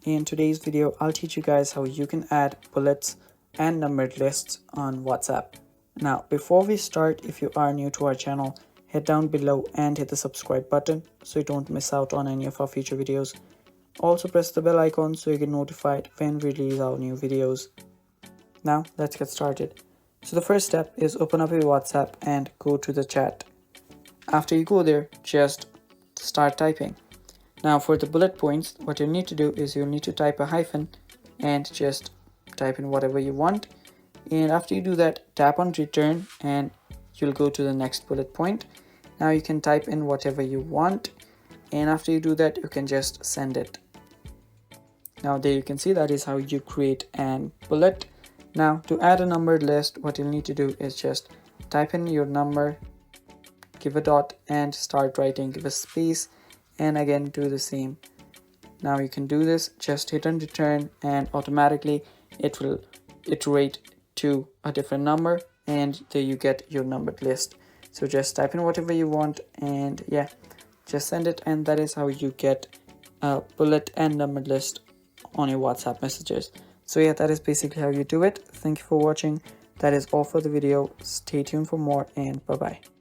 In today's video, I'll teach you guys how you can add bullets and numbered lists on WhatsApp. Now, before we start, if you are new to our channel, head down below and hit the subscribe button so you don't miss out on any of our future videos. Also press the bell icon so you get notified when we release our new videos. Now, let's get started. So the first step is open up your WhatsApp and go to the chat. After you go there, just start typing. Now for the bullet points, what you need to do is you'll need to type a hyphen and just type in whatever you want. And after you do that, tap on return and you'll go to the next bullet point. Now you can type in whatever you want. And after you do that, you can just send it. Now there you can see that is how you create an bullet. Now to add a numbered list, what you'll need to do is just type in your number, give a dot and start writing, give a space, and again do the same. Now you can do this, just hit on return and automatically it will iterate to a different number and there you get your numbered list. So just type in whatever you want and yeah, just send it, and that is how you get a bullet and numbered list on your WhatsApp messages. So yeah, that is basically how you do it. Thank you for watching. That is all for the video. Stay tuned for more and bye bye.